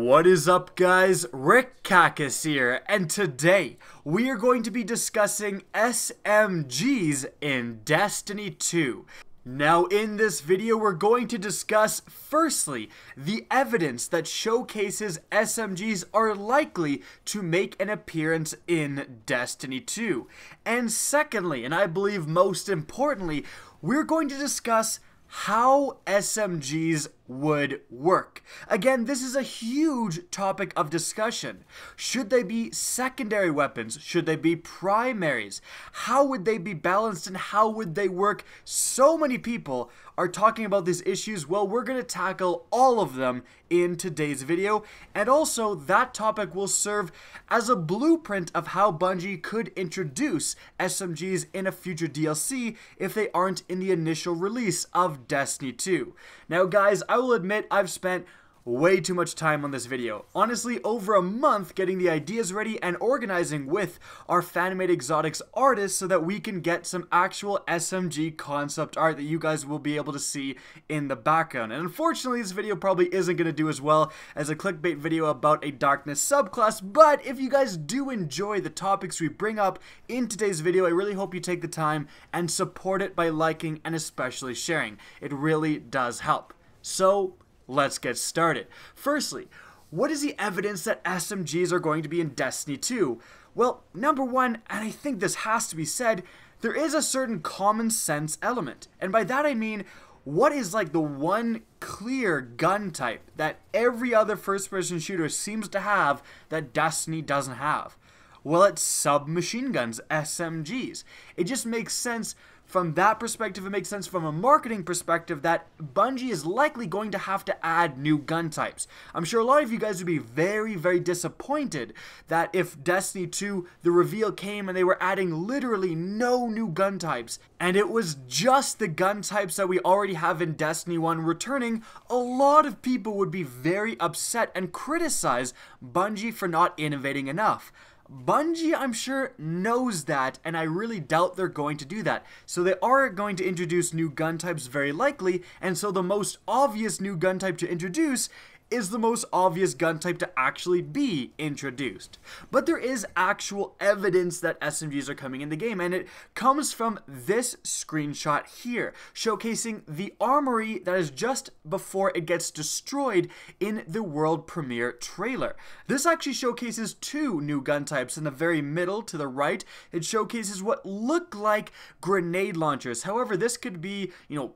What is up, guys? Rick Cacus here, and today we are going to be discussing SMGs in Destiny 2. Now, in this video, we're going to discuss, firstly, the evidence that showcases SMGs are likely to make an appearance in Destiny 2. And secondly, and I believe most importantly, we're going to discuss how SMGs would work. Again, this is a huge topic of discussion. Should they be secondary weapons? Should they be primaries? How would they be balanced and how would they work? So many people are talking about these issues. Well, we're going to tackle all of them in today's video, and also that topic will serve as a blueprint of how Bungie could introduce SMGs in a future DLC if they aren't in the initial release of Destiny 2. Now guys, I will admit I've spent way too much time on this video. Honestly, over a month getting the ideas ready and organizing with our Fanimate Exotics artists so that we can get some actual SMG concept art that you guys will be able to see in the background. And unfortunately, this video probably isn't going to do as well as a clickbait video about a darkness subclass, but if you guys do enjoy the topics we bring up in today's video, I really hope you take the time and support it by liking and especially sharing. It really does help. So, let's get started. Firstly, what is the evidence that SMGs are going to be in Destiny 2? Well, number one, and I think this has to be said, there is a certain common sense element. And by that I mean, what is like the one clear gun type that every other first-person shooter seems to have that Destiny doesn't have? Well, it's submachine guns, SMGs. It just makes sense. From that perspective, it makes sense from a marketing perspective that Bungie is likely going to have to add new gun types. I'm sure a lot of you guys would be very, very disappointed that if Destiny 2, the reveal came and they were adding literally no new gun types, and it was just the gun types that we already have in Destiny 1 returning, a lot of people would be very upset and criticize Bungie for not innovating enough. Bungie, I'm sure, knows that, and I really doubt they're going to do that. So they are going to introduce new gun types very likely, and so the most obvious new gun type to introduce is the most obvious gun type to actually be introduced. But there is actual evidence that SMGs are coming in the game, and it comes from this screenshot here, showcasing the armory that is just before it gets destroyed in the world premiere trailer. This actually showcases two new gun types. In the very middle to the right, it showcases what look like grenade launchers. However, this could be,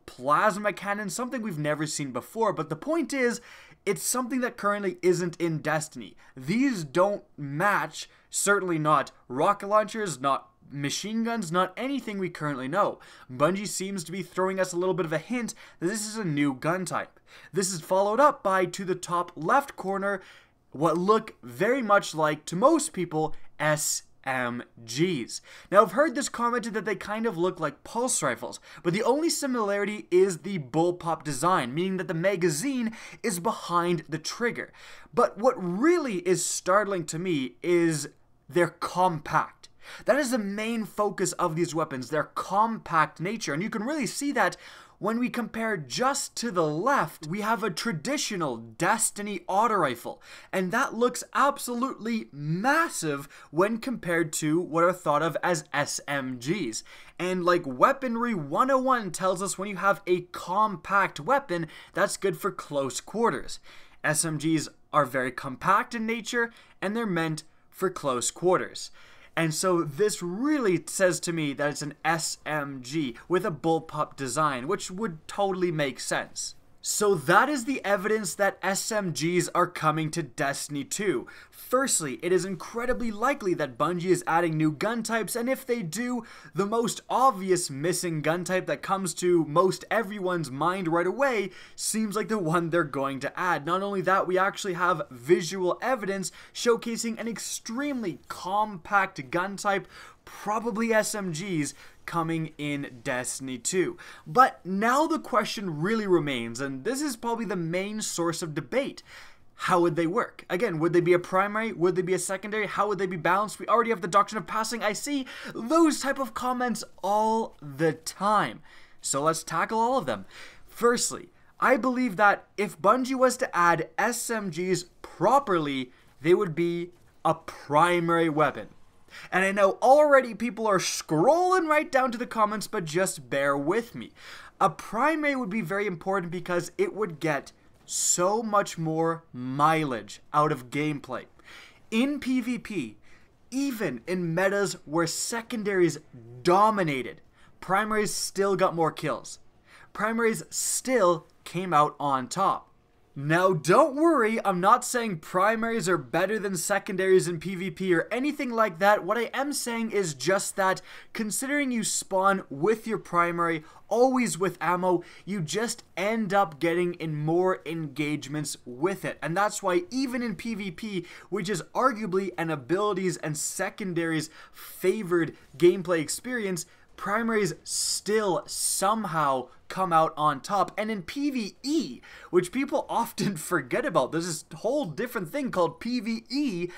plasma cannons, something we've never seen before, but the point is, it's something that currently isn't in Destiny. These don't match, certainly not rocket launchers, not machine guns, not anything we currently know. Bungie seems to be throwing us a little bit of a hint that this is a new gun type. This is followed up by, to the top left corner, what look very much like, to most people, SMGs. Now, I've heard this commented that they kind of look like pulse rifles, but the only similarity is the bullpup design, meaning that the magazine is behind the trigger. But what really is startling to me is they're compact. That is the main focus of these weapons, their compact nature, and you can really see that when we compare just to the left, we have a traditional Destiny auto rifle, and that looks absolutely massive when compared to what are thought of as SMGs. And like Weaponry 101 tells us, when you have a compact weapon, that's good for close quarters. SMGs are very compact in nature, and they're meant for close quarters. And so this really says to me that it's an SMG with a bullpup design, which would totally make sense. So that is the evidence that SMGs are coming to Destiny 2. Firstly, it is incredibly likely that Bungie is adding new gun types, and if they do, the most obvious missing gun type that comes to most everyone's mind right away seems like the one they're going to add. Not only that, we actually have visual evidence showcasing an extremely compact gun type, probably SMGs, coming in Destiny 2. But now the question really remains, and this is probably the main source of debate. How would they work? Again, would they be a primary? Would they be a secondary? How would they be balanced? We already have the doctrine of passing. I see those type of comments all the time. So let's tackle all of them. Firstly, I believe that if Bungie was to add SMGs properly, they would be a primary weapon. And I know already people are scrolling right down to the comments, but just bear with me. A primary would be very important because it would get so much more mileage out of gameplay. In PvP, even in metas where secondaries dominated, primaries still got more kills. Primaries still came out on top. Now don't worry, I'm not saying primaries are better than secondaries in PvP or anything like that. What I am saying is just that considering you spawn with your primary, always with ammo, you just end up getting in more engagements with it. And that's why even in PvP, which is arguably an abilities and secondaries favored gameplay experience, primaries still somehow come out on top. And in PvE, which people often forget about, there's this whole different thing called PvE,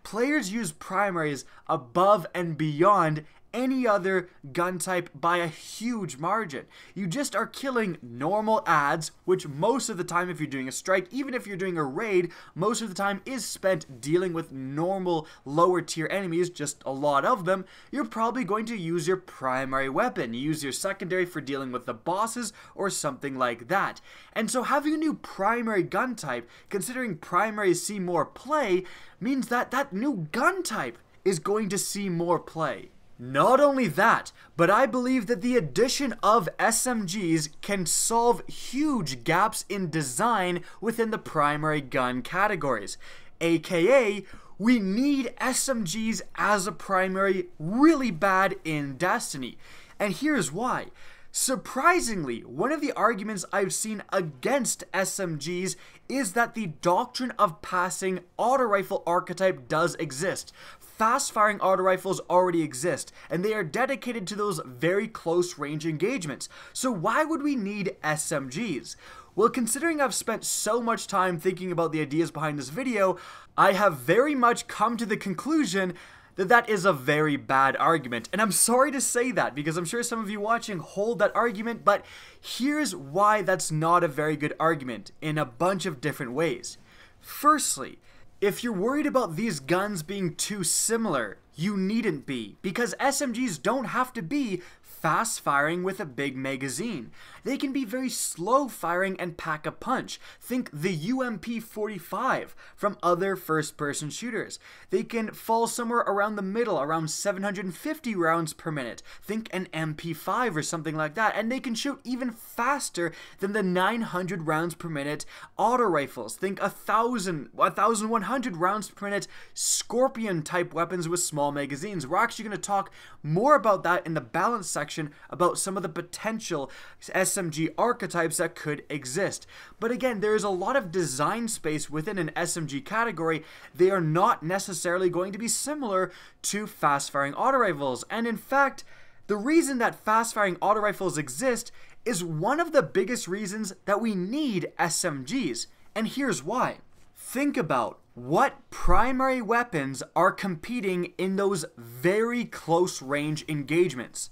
players use primaries above and beyond any other gun type by a huge margin. You just are killing normal adds, which most of the time if you're doing a strike, even if you're doing a raid, most of the time is spent dealing with normal lower tier enemies, just a lot of them. You're probably going to use your primary weapon. You use your secondary for dealing with the bosses or something like that. And so having a new primary gun type, considering primaries see more play, means that that new gun type is going to see more play. Not only that, but I believe that the addition of SMGs can solve huge gaps in design within the primary gun categories. AKA, we need SMGs as a primary really bad in Destiny. And here's why. Surprisingly, one of the arguments I've seen against SMGs is that the doctrine of passing auto rifle archetype does exist. Fast-firing auto rifles already exist, and they are dedicated to those very close-range engagements. So why would we need SMGs? Well, considering I've spent so much time thinking about the ideas behind this video, I have very much come to the conclusion that that is a very bad argument. And I'm sorry to say that, because I'm sure some of you watching hold that argument, but here's why that's not a very good argument in a bunch of different ways. Firstly, if you're worried about these guns being too similar, you needn't be, because SMGs don't have to be fast firing with a big magazine. They can be very slow firing and pack a punch. Think the UMP-45 from other first-person shooters. They can fall somewhere around the middle, around 750 rounds per minute. Think an MP5 or something like that. And they can shoot even faster than the 900 rounds per minute auto rifles. Think 1,100 rounds per minute Scorpion-type weapons with small magazines. We're actually going to talk more about that in the balance section, about some of the potential SMG archetypes that could exist. But again, there is a lot of design space within an SMG category. They are not necessarily going to be similar to fast-firing auto rifles. And in fact, the reason that fast-firing auto rifles exist is one of the biggest reasons that we need SMGs. And here's why. Think about what primary weapons are competing in those very close range engagements.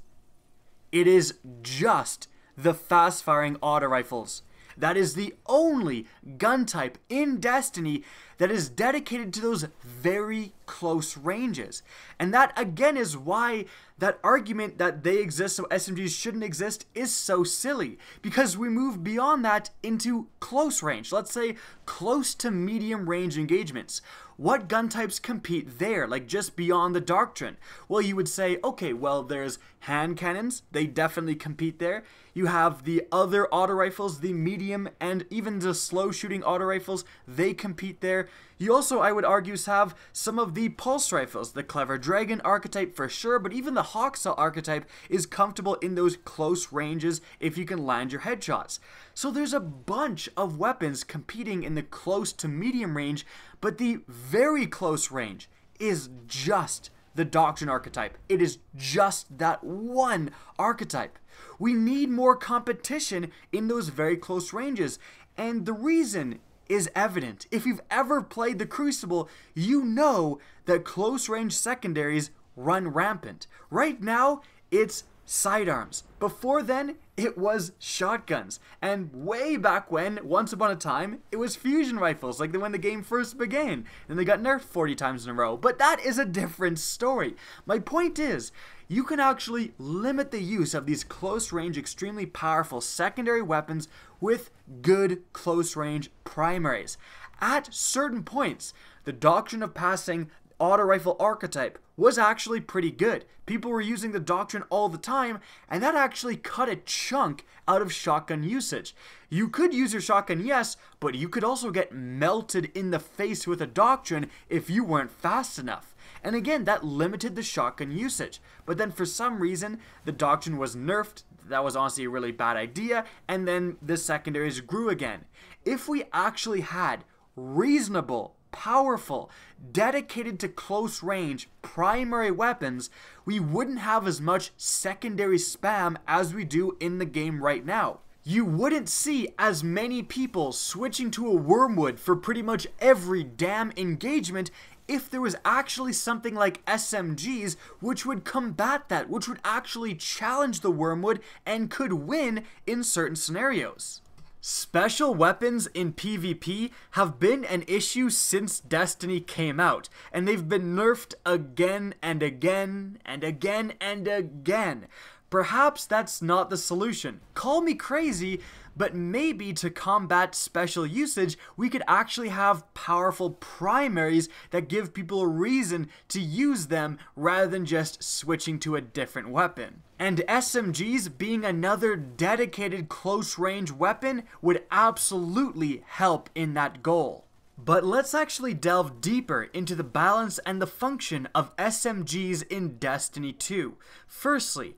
It is just the fast-firing auto rifles. That is the only gun type in Destiny that is dedicated to those very close ranges. And that again is why that argument that they exist so SMGs shouldn't exist is so silly. Because we move beyond that into close range. Let's say close to medium range engagements. What gun types compete there, like just beyond the doctrine? Well, you would say, okay, well, there's hand cannons. They definitely compete there. You have the other auto rifles, the medium and even the slow shooting auto rifles. They compete there. You also, I would argue, have some of the pulse rifles, the Clever Dragon archetype for sure, but even the Hawksaw archetype is comfortable in those close ranges if you can land your headshots. So there's a bunch of weapons competing in the close to medium range, but the very close range is just the Doctrine archetype. It is just that one archetype. We need more competition in those very close ranges, and the reason is evident. If you've ever played the Crucible, you know that close range secondaries run rampant. Right now, it's sidearms. Before then, it was shotguns. And way back when, once upon a time, it was fusion rifles, like when the game first began. And they got nerfed 40 times in a row. But that is a different story. My point is, you can actually limit the use of these close-range, extremely powerful secondary weapons with good close-range primaries. At certain points, the doctrine of passing auto rifle archetype was actually pretty good. People were using the doctrine all the time, and that actually cut a chunk out of shotgun usage. You could use your shotgun, yes, but you could also get melted in the face with a doctrine if you weren't fast enough. And again, that limited the shotgun usage. But then for some reason, the doctrine was nerfed. That was honestly a really bad idea, and then the secondaries grew again. If we actually had reasonable, powerful, dedicated to close range primary weapons, we wouldn't have as much secondary spam as we do in the game right now. You wouldn't see as many people switching to a wormwood for pretty much every damn engagement if there was actually something like SMGs which would combat that, which would actually challenge the wormwood and could win in certain scenarios. Special weapons in PvP have been an issue since Destiny came out, and they've been nerfed again and again and again and again. Perhaps that's not the solution. Call me crazy, but maybe to combat special usage, we could actually have powerful primaries that give people a reason to use them rather than just switching to a different weapon. And SMGs being another dedicated close-range weapon would absolutely help in that goal. But let's actually delve deeper into the balance and the function of SMGs in Destiny 2. Firstly,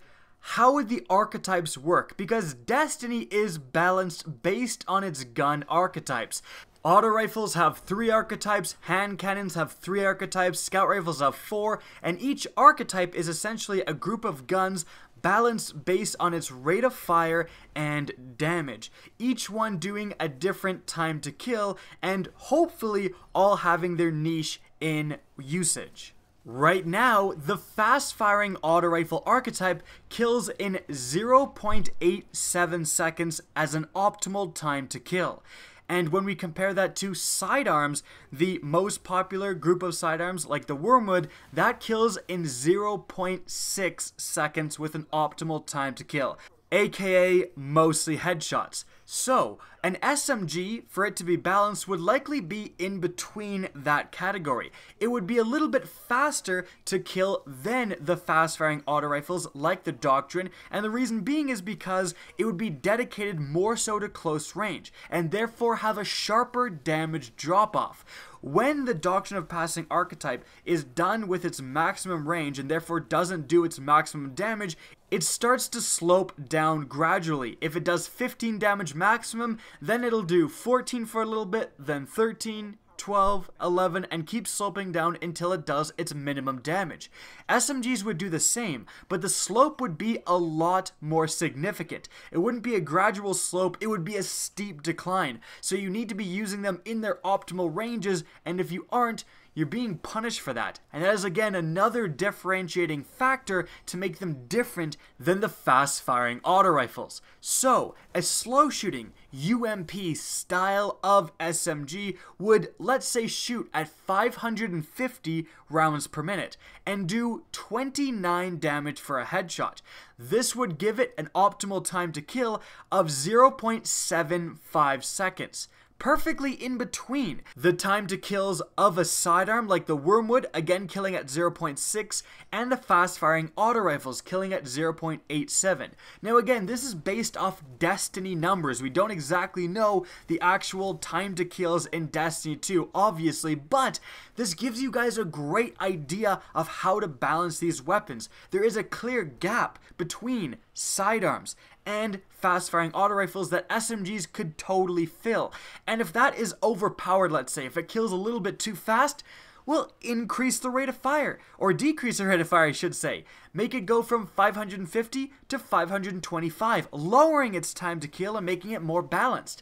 how would the archetypes work? Because Destiny is balanced based on its gun archetypes. Auto rifles have 3 archetypes, hand cannons have 3 archetypes, scout rifles have 4, and each archetype is essentially a group of guns balanced based on its rate of fire and damage, each one doing a different time to kill, and hopefully all having their niche in usage. Right now, the fast-firing auto rifle archetype kills in 0.87 seconds as an optimal time to kill. And when we compare that to sidearms, the most popular group of sidearms, like the Wormwood, that kills in 0.6 seconds with an optimal time to kill, aka mostly headshots. So, an SMG, for it to be balanced, would likely be in between that category. It would be a little bit faster to kill than the fast-firing auto rifles like the Doctrine, and the reason being is because it would be dedicated more so to close range, and therefore have a sharper damage drop-off. When the Doctrine of Passing archetype is done with its maximum range and therefore doesn't do its maximum damage, it starts to slope down gradually. If it does 15 damage maximum, then it'll do 14 for a little bit, then 13, 12, 11, and keep sloping down until it does its minimum damage. SMGs would do the same, but the slope would be a lot more significant. It wouldn't be a gradual slope, it would be a steep decline. So you need to be using them in their optimal ranges, and if you aren't, you're being punished for that. And that is again another differentiating factor to make them different than the fast-firing auto rifles. So, a slow shooting UMP style of SMG would, let's say, shoot at 550 rounds per minute and do 29 damage for a headshot. This would give it an optimal time to kill of 0.75 seconds. Perfectly in between the time to kills of a sidearm like the Wormwood, again killing at 0.6, and the fast-firing auto rifles killing at 0.87. Now again, this is based off Destiny numbers. We don't exactly know the actual time to kills in Destiny 2, obviously, but this gives you guys a great idea of how to balance these weapons. There is a clear gap between sidearms and fast-firing auto rifles that SMGs could totally fill. And if that is overpowered, let's say, if it kills a little bit too fast, well, increase the rate of fire, or decrease the rate of fire, I should say. Make it go from 550 to 525, lowering its time to kill and making it more balanced.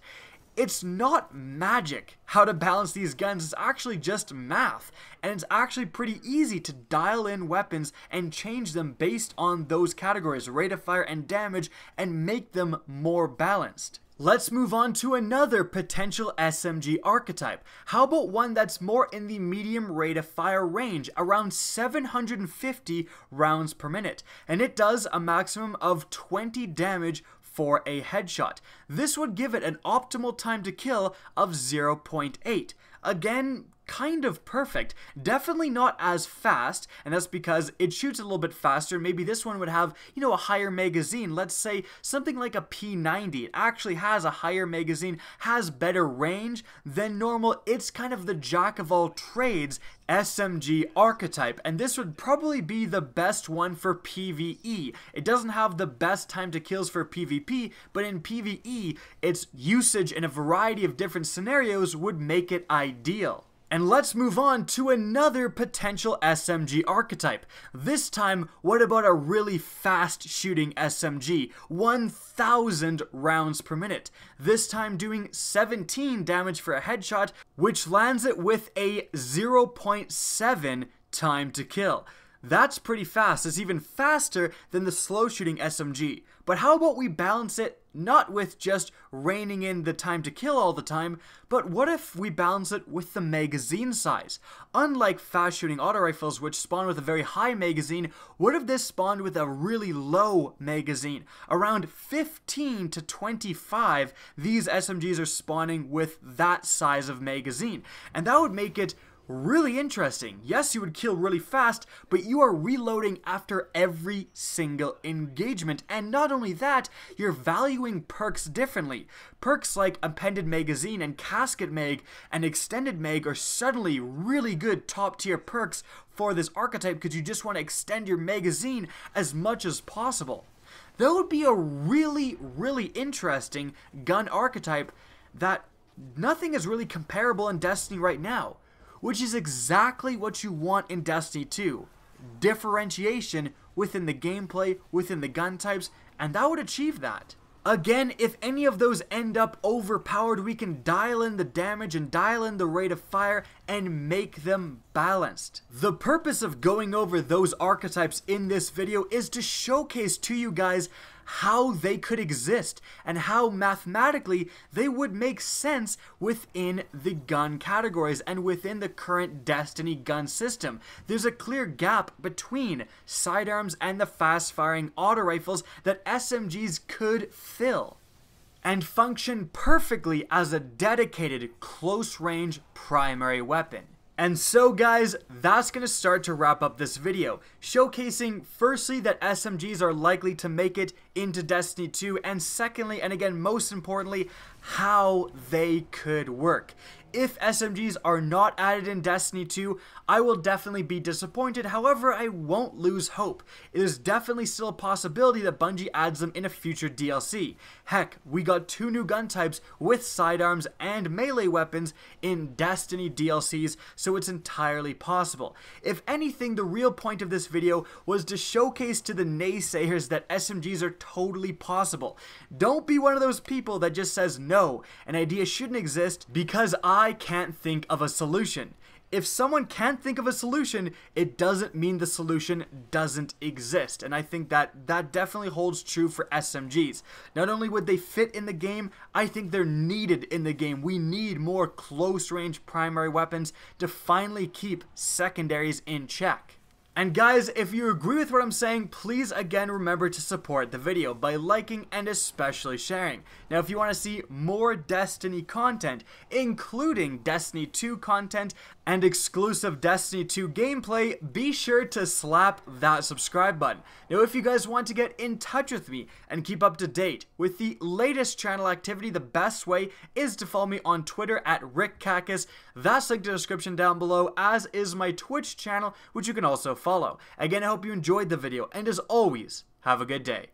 It's not magic how to balance these guns, it's actually just math, and it's actually pretty easy to dial in weapons and change them based on those categories, rate of fire and damage, and make them more balanced. Let's move on to another potential SMG archetype. How about one that's more in the medium rate of fire range, around 750 rounds per minute, and it does a maximum of 20 damage for a headshot. This would give it an optimal time to kill of 0.8. Again, kind of perfect. Definitely not as fast, and that's because it shoots a little bit faster. Maybe this one would have, a higher magazine. Let's say something like a P90. It actually has a higher magazine, has better range than normal. It's kind of the jack of all trades SMG archetype, and this would probably be the best one for PvE. It doesn't have the best time to kills for PvP, but in PvE, its usage in a variety of different scenarios would make it ideal. And let's move on to another potential SMG archetype. This time, what about a really fast shooting SMG? 1000 rounds per minute. This time doing 17 damage for a headshot, which lands it with a 0.7 time to kill. That's pretty fast. It's even faster than the slow shooting SMG. But how about we balance it not with just reining in the time to kill all the time, but what if we balance it with the magazine size? Unlike fast shooting auto rifles, which spawn with a very high magazine, what if this spawned with a really low magazine? Around 15 to 25, these SMGs are spawning with that size of magazine. And that would make it really interesting. Yes, you would kill really fast, but you are reloading after every single engagement. And not only that, you're valuing perks differently. Perks like appended magazine and casket mag and extended mag are suddenly really good top tier perks for this archetype because you just want to extend your magazine as much as possible. That would be a really, really interesting gun archetype that nothing is really comparable in Destiny right now, which is exactly what you want in Destiny 2. Differentiation within the gameplay, within the gun types, and that would achieve that. Again, if any of those end up overpowered, we can dial in the damage and dial in the rate of fire and make them balanced. The purpose of going over those archetypes in this video is to showcase to you guys how they could exist and how mathematically they would make sense within the gun categories and within the current Destiny gun system. There's a clear gap between sidearms and the fast-firing auto rifles that SMGs could fill and function perfectly as a dedicated close-range primary weapon. And so guys, that's going to start to wrap up this video, showcasing firstly that SMGs are likely to make it into Destiny 2, and secondly, and again most importantly, how they could work. If SMGs are not added in Destiny 2, I will definitely be disappointed. However, I won't lose hope. It is definitely still a possibility that Bungie adds them in a future DLC. Heck, we got 2 new gun types with sidearms and melee weapons in Destiny DLCs, so it's entirely possible. If anything, the real point of this video was to showcase to the naysayers that SMGs are totally possible. Don't be one of those people that just says no, an idea shouldn't exist because I can't think of a solution. If someone can't think of a solution, it doesn't mean the solution doesn't exist. And I think that definitely holds true for SMGs. Not only would they fit in the game, I think they're needed in the game. We need more close-range primary weapons to finally keep secondaries in check. And guys, if you agree with what I'm saying, please again remember to support the video by liking and especially sharing. Now if you want to see more Destiny content, including Destiny 2 content and exclusive Destiny 2 gameplay, be sure to slap that subscribe button. Now if you guys want to get in touch with me and keep up to date with the latest channel activity, the best way is to follow me on Twitter at RickCacus. That's linked in the description down below, as is my Twitch channel, which you can also follow. Again, I hope you enjoyed the video, and as always, have a good day.